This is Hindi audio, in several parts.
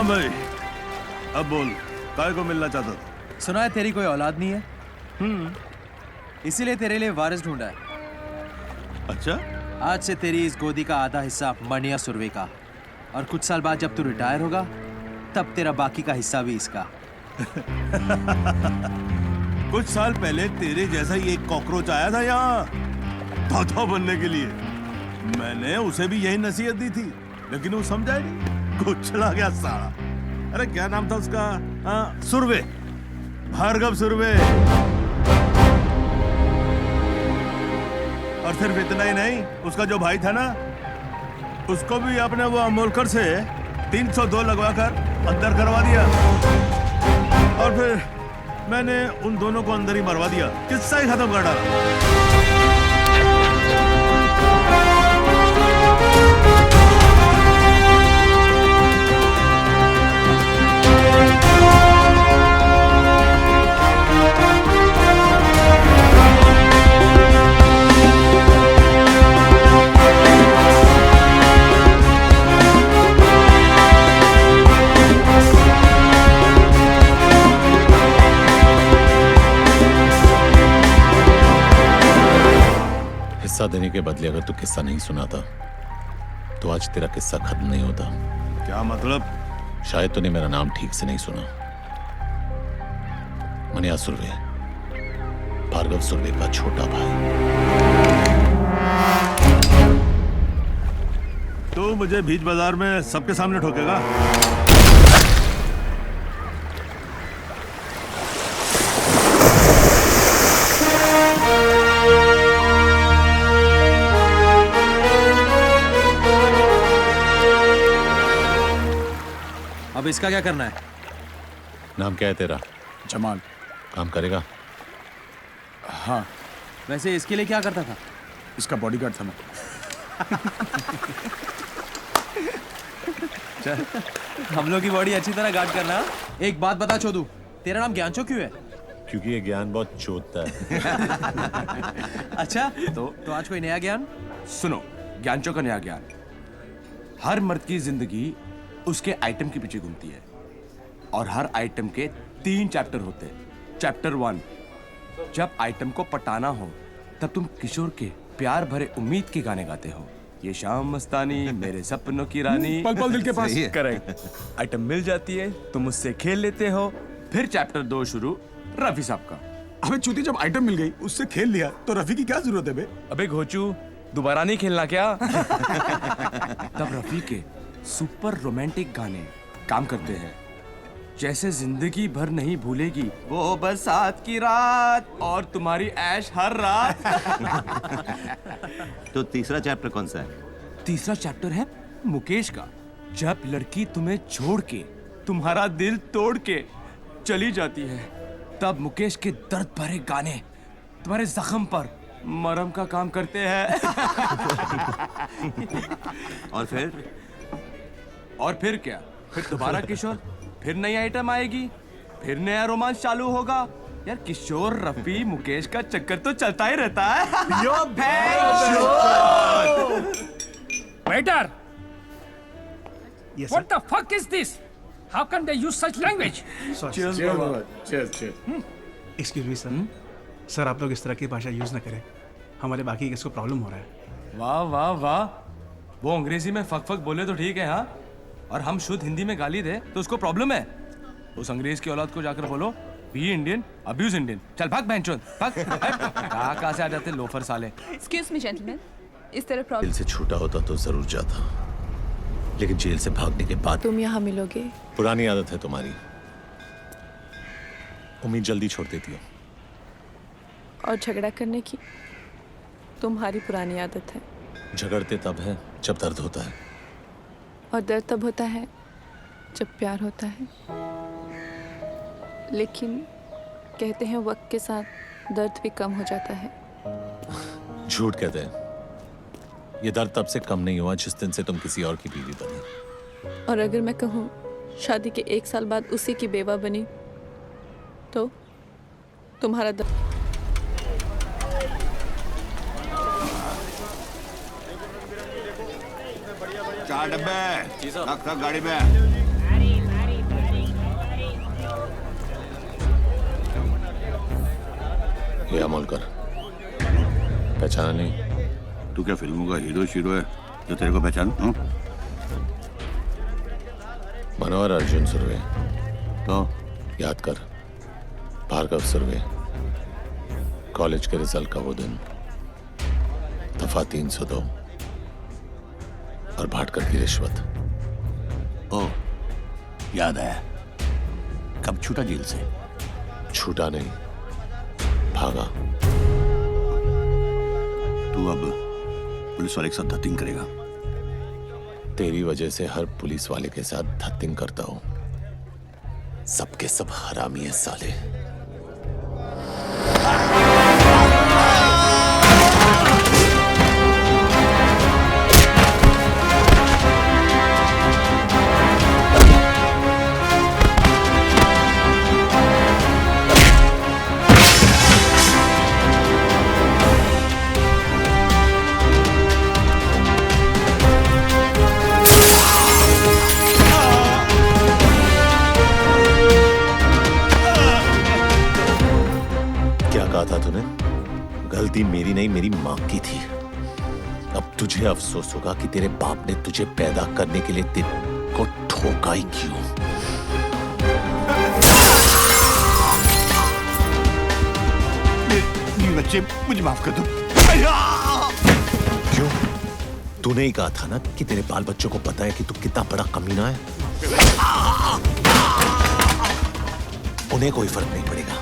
हाँ भाई, अब बोल, काय को मिलना चाहता था? सुना है तेरी कोई औलाद नहीं है, इसीलिए तेरे लिए वारिस ढूंढा है। अच्छा? आज से तेरी इस गोदी का आधा हिस्सा मणिया सुरवे का, और कुछ साल बाद जब तू रिटायर होगा तब तेरा बाकी का हिस्सा भी इसका। कुछ साल पहले तेरे जैसा ही एक कॉकरोच आया था यहाँ तोता बनने के लिए। मैंने उसे भी यही नसीहत दी थी, लेकिन वो समझा ही नहीं, कुछ चला गया साला। अरे क्या नाम था उसका? सुरवे, भार्गव सुरवे। और सिर्फ इतना ही नहीं, उसका जो भाई था ना, उसको भी आपने वो अमोलकर से 302 लगवाकर अंदर करवा दिया। और फिर मैंने उन दोनों को अंदर ही मरवा दिया, किस्सा ही खत्म कर डाला। किस्सा देने के बदले अगर तू किस्सा नहीं सुनाता तो आज तेरा किस्सा खत्म नहीं होता। क्या मतलब? शायद तूने मेरा नाम ठीक से नहीं सुना। मणिया सुरवे, भार्गव सुरवे का छोटा भाई। तो मुझे बीच बाजार में सबके सामने ठोकेगा? अब इसका क्या करना है? नाम क्या है तेरा? जमाल। काम करेगा? हाँ। वैसे इसके लिए क्या करता था? इसका बॉडीगार्ड था मैं। चल, हम लोग की बॉडी अच्छी तरह गार्ड करना। एक बात बता चोदू, तेरा नाम ज्ञानचो क्यों है? क्योंकि ये ज्ञान बहुत चोदता है। अच्छा, तो आज कोई नया ज्ञान? सुनो, ज्ञानचो का नया ज्ञान। हर मर्द की जिंदगी उसके आइटम के पीछे घूमती है, और हर आइटम के 3 चैप्टर होते हैं। चैप्टर 1, जब आइटम को पटाना हो तब तुम किशोर के प्यार भरे उम्मीद के गाने गाते हो। ये शाम मस्तानी, मेरे सपनों की रानी, पल पल दिल के पास। करेक्ट। आइटम मिल जाती है, तुम उससे खेल लेते हो। फिर चैप्टर 2 शुरू, रफी साहब का। अबे चूती, जब आइटम मिल गई उससे खेल लिया तो रफी की क्या जरूरत है बे? अबे घोचू, दोबारा नहीं खेलना क्या? तब रफी के सुपर रोमांटिक गाने काम करते हैं, जैसे जिंदगी भर नहीं भूलेगी वो बरसात की रात और तुम्हारी ऐश हर रात। तो तीसरा चैप्टर कौन सा है? तीसरा चैप्टर है मुकेश का। जब लड़की तुम्हें छोड़ के, तुम्हारा दिल तोड़ के चली जाती है, तब मुकेश के दर्द भरे गाने तुम्हारे जख्म पर मरहम का काम करते हैं। और फिर क्या? फिर दोबारा किशोर, फिर नई आइटम आएगी, फिर नया रोमांस चालू होगा। यार किशोर, रफी, मुकेश का चक्कर तो चलता ही रहता है। Waiter! What the fuck is this? How can they use such language? Excuse me sir, sir आप लोग इस तरह की भाषा यूज ना करें, हमारे बाकी गेस्ट को प्रॉब्लम हो रहा है। वाह वाह वाह, वो अंग्रेजी में फक फक बोले तो ठीक है, हाँ, और हम शुद्ध हिंदी में गाली दे तो उसको प्रॉब्लम है। उस अंग्रेज की औलाद को जाकर बोलो, बी इंडियन, अब्यूज इंडियन। चल भाग बहनचोद, भाग। कहाँ से आ जाते लोफर साले। एक्सक्यूज मी जेंटलमैन, इस तरह प्रॉब्लम। जेल से छूटा होता तो जरूर जाता, लेकिन जेल से भागने के बाद तुम यहाँ मिलोगे? पुरानी आदत है तुम्हारी, उम्मीद जल्दी छोड़ देती हो। और झगड़ा करने की तुम्हारी पुरानी आदत है। झगड़ते तब है जब दर्द होता है, और दर्द तब होता है जब प्यार होता है। लेकिन कहते हैं वक्त के साथ दर्द भी कम हो जाता है। झूठ कहते हैं। ये दर्द तब से कम नहीं हुआ जिस दिन से तुम किसी और की बीवी बनी। और अगर मैं कहूँ शादी के 1 साल बाद उसी की बेवा बनी, तो तुम्हारा दर्द। चार डब्बे रख गाड़ी में। ये अमोल कर। पहचाना नहीं? तू क्या फिल्मों का हीरो शीरो है जो तेरे को पहचानू? मनोहर अर्जुन सुरवे। तो याद कर, भार्गव सुरवे। कॉलेज के रिजल्ट का वो दिन, दफा 302 और भाटकर की रिश्वत। ओ, याद आया। कब छूटा जेल से? छूटा नहीं, भागा। तू अब पुलिस वाले के साथ धत्तिंग करेगा? तेरी वजह से हर पुलिस वाले के साथ धत्तिंग करता हूं। सबके सब हरामी है साले। था तूने? गलती मेरी नहीं, मेरी मां की थी। अब तुझे अफसोस होगा कि तेरे बाप ने तुझे पैदा करने के लिए तेरे को ठोका ही क्यों। बच्चे, मुझे माफ कर दो। क्यों? तूने ही कहा था ना कि तेरे बाल बच्चों को पता है कि तू कितना बड़ा कमीना है। उन्हें कोई फर्क नहीं पड़ेगा।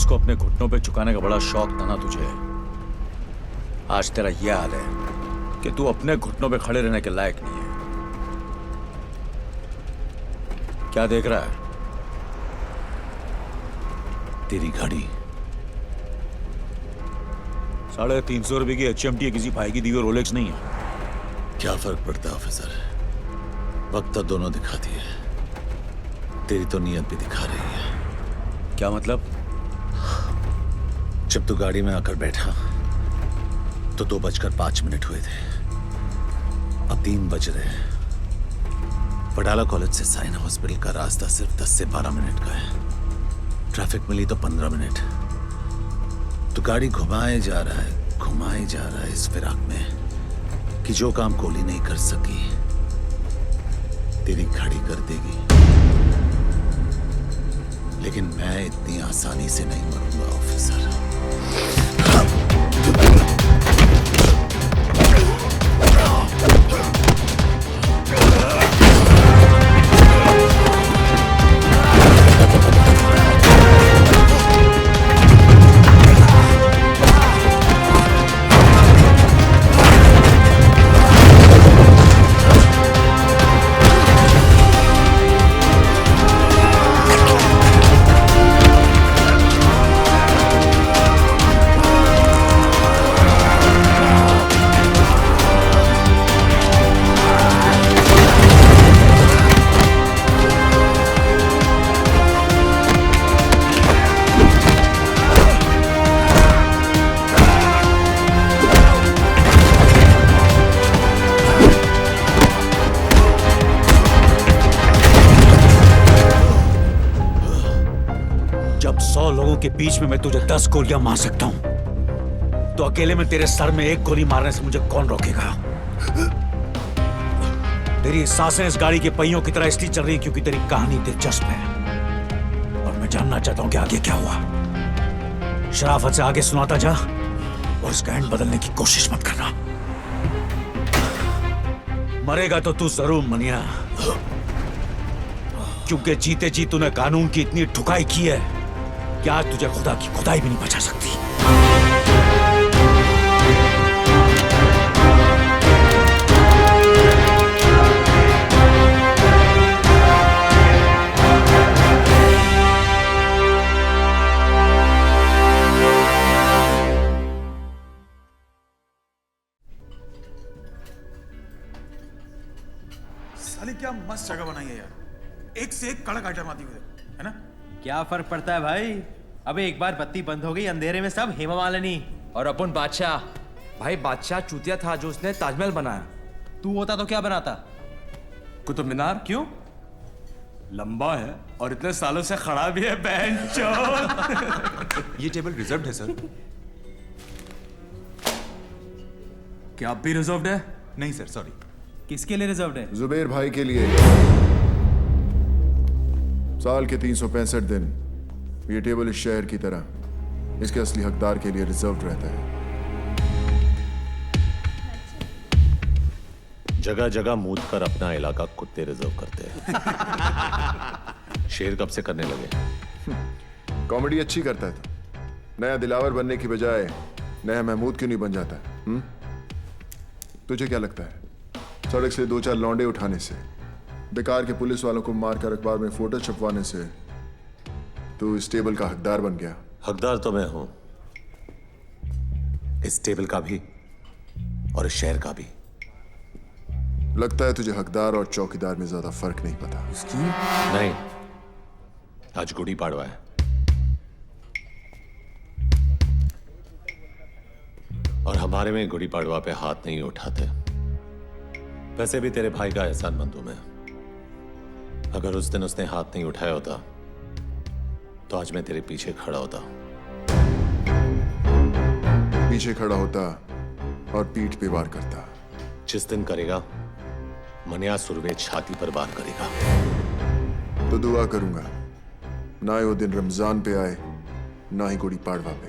को अपने घुटनों पे झुकाने का बड़ा शौक था ना तुझे। आज तेरा यह हाल है कि तू अपने घुटनों पे खड़े रहने के लायक नहीं है। क्या देख रहा है? तेरी गाड़ी। 350 रुपए की HMT है, किसी भाई की दी हुई रोलेक्स नहीं है। क्या फर्क पड़ता है ऑफिसर, वक्त तो दोनों दिखाती है। तेरी तो नीयत भी दिखा रही है। क्या मतलब? जब तू गाड़ी में आकर बैठा तो 2:05 हुए थे। अब 3 बज रहे हैं। वडाला कॉलेज से साइना हॉस्पिटल का रास्ता सिर्फ 10 से 12 मिनट का है। ट्रैफिक मिली तो 15 मिनट। तू गाड़ी घुमाए जा रहा है इस फिराक में कि जो काम गोली नहीं कर सकी तेरी घड़ी कर देगी। लेकिन मैं इतनी आसानी से नहीं मरूंगा ऑफिसर। के बीच में मैं तुझे 10 गोलियां मार सकता हूं, तो अकेले में तेरे सर में एक गोली मारने से मुझे कौन रोकेगा? तेरी सांसें इस गाड़ी के पहियों की तरह इसलिए चल रही है क्योंकि तेरी कहानी दिलचस्प है और मैं जानना चाहता हूं कि आगे क्या हुआ। शराफत से आगे सुनाता जा और इसका एंड बदलने की कोशिश मत करना। मरेगा तो तू जरूर मनिया, क्योंकि जीते जी तूने कानून की इतनी ठुकाई की है कि आज तुझे खुदा की खुदाई भी नहीं बचा सकती। साली क्या मस्त जगह बनाई है यार, एक से एक कड़क आइटम आती हुई है ना। क्या फर्क पड़ता है भाई? अबे एक बार बत्ती बंद हो गई, अंधेरे में सब हेमा मालिनी और अपन बादशाह। भाई बादशाह चूतिया था जो उसने ताजमहल बनाया। तू होता तो क्या बनाता? कुतुब मीनार। क्यों? लंबा है और इतने सालों से खड़ा भी है बेंचो। ये टेबल रिजर्व्ड है सर। क्या आप भी रिजर्व्ड है? नहीं सर, सॉरी। किसके लिए रिजर्व है? जुबेर भाई के लिए। साल के 365 दिन ये टेबल इस शहर की तरह इसके असली हकदार के लिए रिजर्व्ड रहता है। जगह जगह मूत कर अपना इलाका कुत्ते रिजर्व करते हैं। शेर कब से करने लगे? कॉमेडी अच्छी करता है तो नया दिलावर बनने की बजाय नया महमूद क्यों नहीं बन जाता? तुझे क्या लगता है सड़क से 2-4 लौंडे उठाने से, बेकार के पुलिस वालों को मारकर अखबार में फोटो छपवाने से तू इस टेबल का हकदार बन गया? हकदार तो मैं हूं, इस टेबल का भी और इस शहर का भी। लगता है तुझे हकदार और चौकीदार में ज्यादा फर्क नहीं पता। नहीं, आज गुड़ी पाड़वा है और हमारे में गुड़ी पाड़वा पे हाथ नहीं उठाते। वैसे भी तेरे भाई का एहसानमंद हूं मैं। अगर उस दिन उसने हाथ नहीं उठाया होता तो आज मैं तेरे पीछे खड़ा होता। पीछे खड़ा होता और पीठ पे वार करता। जिस दिन करेगा मनिया सुरवे छाती पर वार करेगा। तो दुआ करूंगा ना ही वो दिन रमजान पे आए ना ही गुड़ी पाड़वा पे,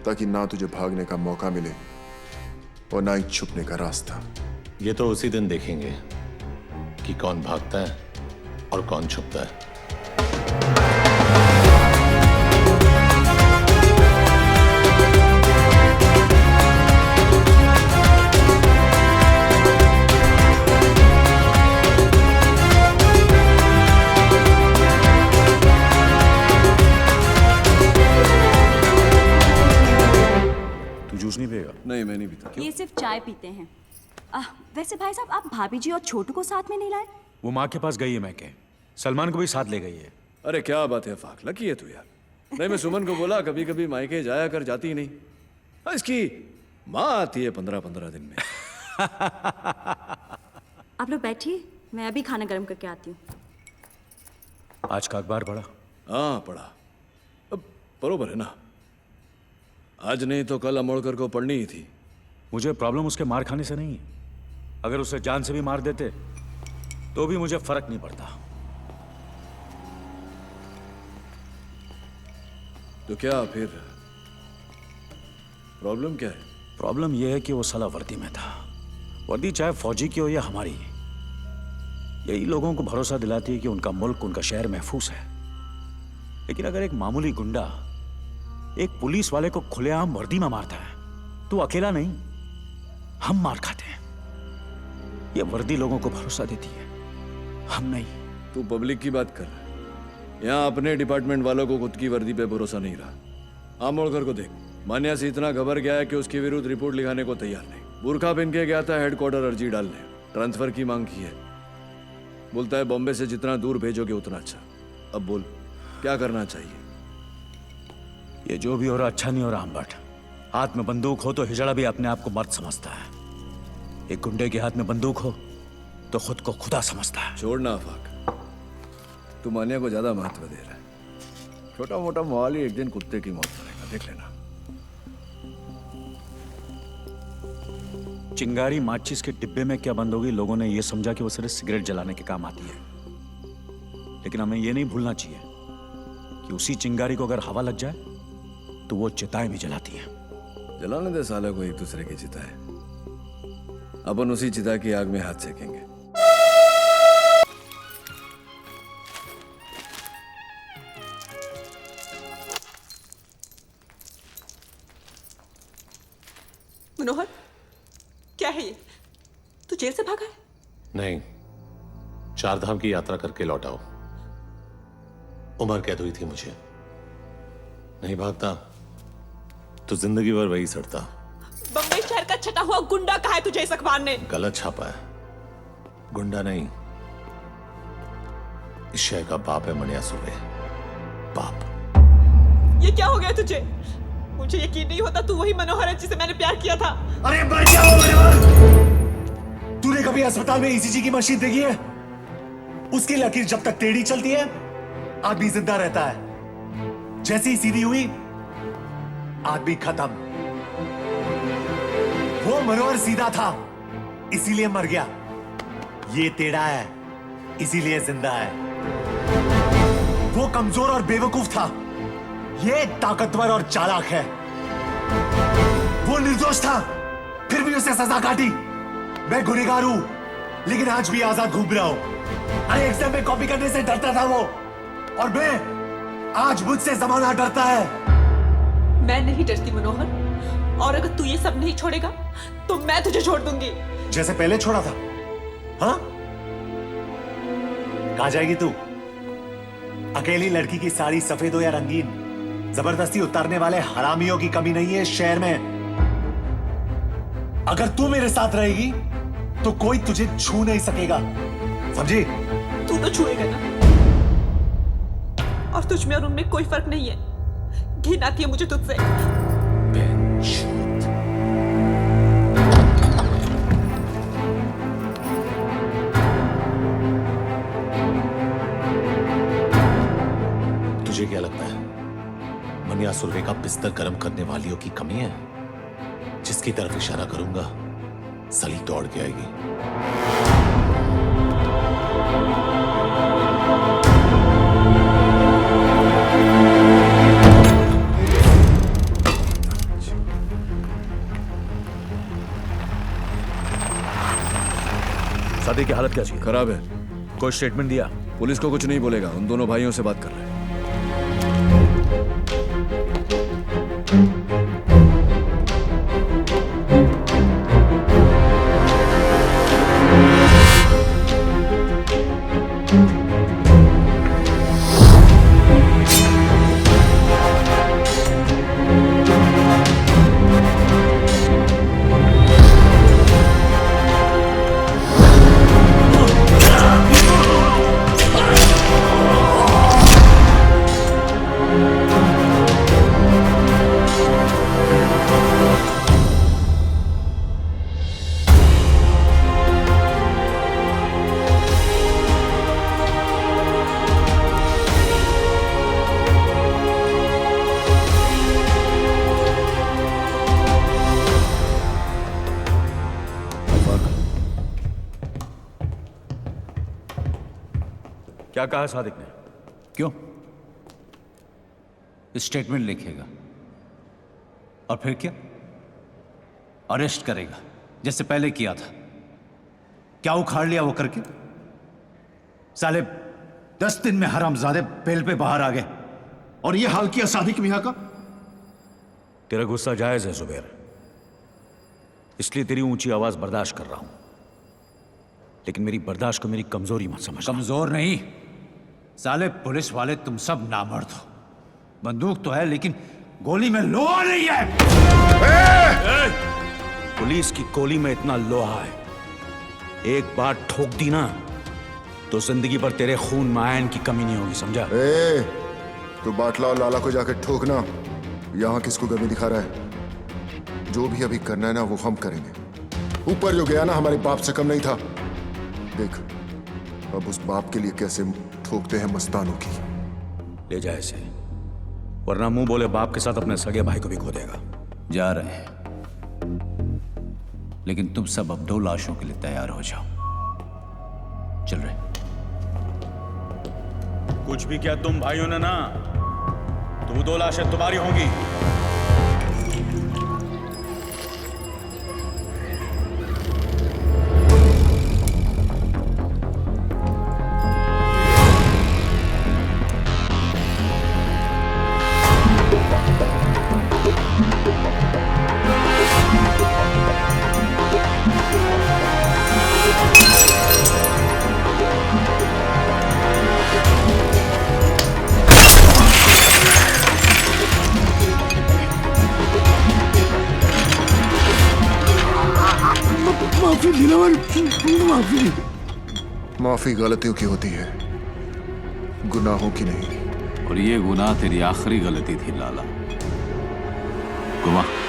ताकि ना तुझे भागने का मौका मिले और ना ही छुपने का रास्ता। ये तो उसी दिन देखेंगे कि कौन भागता है और कौन छुपता है। तू जूस नहीं पिएगा? नहीं, मैं नहीं पीता। ये सिर्फ चाय पीते हैं। वैसे भाई साहब आप भाभी जी और छोटू को साथ में नहीं लाए? वो माँ के पास गई है मैके, सलमान को भी साथ ले गई है। अरे क्या बात है फाक, लकी है तू यार। नहीं, मैं सुमन को बोला कभी कभी मायके जाया कर, जाती नहीं। इसकी माँ आती है 15-15 दिन में। आप लोग बैठिए, मैं अभी खाना गर्म करके आती हूँ। आज का अखबार पढ़ा? हाँ पढ़ा। अब बरोबर है ना, आज नहीं तो कल अमोड़कर को पढ़नी ही थी। मुझे प्रॉब्लम उसके मार खाने से नहीं है। अगर उसे जान से भी मार देते तो भी मुझे फर्क नहीं पड़ता। तो क्या फिर प्रॉब्लम क्या है? प्रॉब्लम यह है कि वो साला वर्दी में था। वर्दी चाहे फौजी की हो या हमारी, यही लोगों को भरोसा दिलाती है कि उनका मुल्क, उनका शहर महफूज है। लेकिन अगर एक मामूली गुंडा एक पुलिस वाले को खुलेआम वर्दी में मारता है तो अकेला नहीं, हम मार खाते हैं। ये वर्दी लोगों को भरोसा देती है, हम नहीं। तू पब्लिक की बात कर रहा है। यहाँ अपने डिपार्टमेंट वालों को खुद की वर्दी पे भरोसा नहीं रहा। आमोड़कर को देख, मान्या से इतना घबर गया है कि उसके विरुद्ध रिपोर्ट लिखाने को तैयार नहीं। बुरखा पहन के गया था हेडक्वार्टर अर्जी डालने, ट्रांसफर की मांग की है। बोलता है बॉम्बे से जितना दूर भेजोगे उतना अच्छा। अब बोल क्या करना चाहिए? ये जो भी हो रहा अच्छा नहीं हो रहा आम्बट। हाथ में बंदूक हो तो हिजड़ा भी अपने आप को मर्द समझता है। एक गुंडे के हाथ में बंदूक हो तो खुद को खुदा समझता है। छोड़ना आफाक, तू मान्या को ज्यादा महत्व दे रहा है। छोटा मोटा माल ही एक दिन कुत्ते की मौत करेगा, देख लेना। चिंगारी माचिस के डिब्बे में क्या बंद होगी, लोगों ने यह समझा कि वो सिर्फ सिगरेट जलाने के काम आती है, लेकिन हमें यह नहीं भूलना चाहिए कि उसी चिंगारी को अगर हवा लग जाए तो वो चिताएं भी जलाती हैं। जलाने दे साले को एक दूसरे की चिता है, अपन उसी चिता की आग में हाथ सेकेंगे। मनोहर, क्या है ये? तू जेल से भागा है? नहीं, 4 धाम की यात्रा करके लौटाओ। उम्र कैद हुई थी मुझे, नहीं भागता तो जिंदगी भर वही सड़ता। बम्बई शहर का छटा हुआ गुंडा कहा है तुझे इस अखबार ने? गलत छापा है, गुंडा नहीं, इस शहर का बाप है मनिया सुर्वे, बाप। ये क्या हो गया तुझे? मुझे यकीन नहीं होता तू वही मनोहर है जिसे मैंने प्यार किया था। अरे मर जाओ मनोहर! तूने कभी अस्पताल में ईसीजी की मशीन देखी है? उसकी लकीर जब तक टेढ़ी चलती है आदमी जिंदा रहता है, जैसे ही सीधी हुई आदमी खत्म। वो मनोहर सीधा था इसीलिए मर गया, ये टेढ़ा है इसीलिए जिंदा है। वो कमजोर और बेवकूफ था, ये ताकतवर और चालाक है। वो निर्दोष था फिर भी उसे सजा काटी। मैं गुनहगार हूं लेकिन आज भी आजाद घूम रहा हूं। अरे एग्जाम में कॉपी करने से डरता था वो, और मैं आज मुझसे जमाना डरता है। मैं नहीं डरती मनोहर, और अगर तू ये सब नहीं छोड़ेगा तो मैं तुझे छोड़ दूंगी। जैसे पहले छोड़ा था। हाँ, कहां जाएगी तू? अकेली लड़की की साड़ी सफेद हो या रंगीन, जबरदस्ती उतारने वाले हरामियों की कमी नहीं है इस शहर में। अगर तू मेरे साथ रहेगी तो कोई तुझे छू नहीं सकेगा, समझी? तू तो छुएगा ना, और तुझ में और उनमें कोई फर्क नहीं है। घिन आती है मुझे तुझसे। तुझे क्या लगता है मनिया सुर्वे का बिस्तर गर्म करने वालियों की कमी है? जिसकी तरफ इशारा करूंगा सली दौड़ के आएगी। शादी की हालत कैसी है? खराब है। कोई स्टेटमेंट दिया? पुलिस को कुछ नहीं बोलेगा, उन दोनों भाइयों से बात कर रहे हैं। क्या कहा सादिक ने? क्यों? स्टेटमेंट लिखेगा और फिर क्या? अरेस्ट करेगा जैसे पहले किया था। क्या उखाड़ लिया वो करके? साले 10 दिन में हरामजादे बेल पे बाहर आ गए और ये हाल किया सादिक मियां का। तेरा गुस्सा जायज है जुबैर, इसलिए तेरी ऊंची आवाज बर्दाश्त कर रहा हूं, लेकिन मेरी बर्दाश्त को मेरी कमजोरी मत समझ। कमजोर नहीं साले, पुलिस वाले तुम सब नामर्द हो। बंदूक तो है लेकिन गोली में लोहा नहीं है। पुलिस की गोली में इतना लोहा है, एक बार ठोक दी ना तो जिंदगी भर तेरे खून में आयन की कमी नहीं होगी, समझा? तो बाटला और लाला को जाकर ठोकना, यहां किसको कमी दिखा रहा है? जो भी अभी करना है ना वो हम करेंगे। ऊपर जो गया ना हमारे बाप से कम नहीं था। देख अब उस बाप के लिए कैसे ठोकते हैं मस्तानों की। ले जाए इसे, वरना मुंह बोले बाप के साथ अपने सगे भाई को भी खो देगा। जा रहे हैं, लेकिन तुम सब अब 2 लाशों के लिए तैयार हो जाओ। चल रहे। कुछ भी किया तुम भाइयों ने ना, तो 2 लाशें तुम्हारी होंगी। माफी गलतियों की होती है, गुनाहों की नहीं। और ये गुनाह तेरी आखिरी गलती थी लाला। गुमा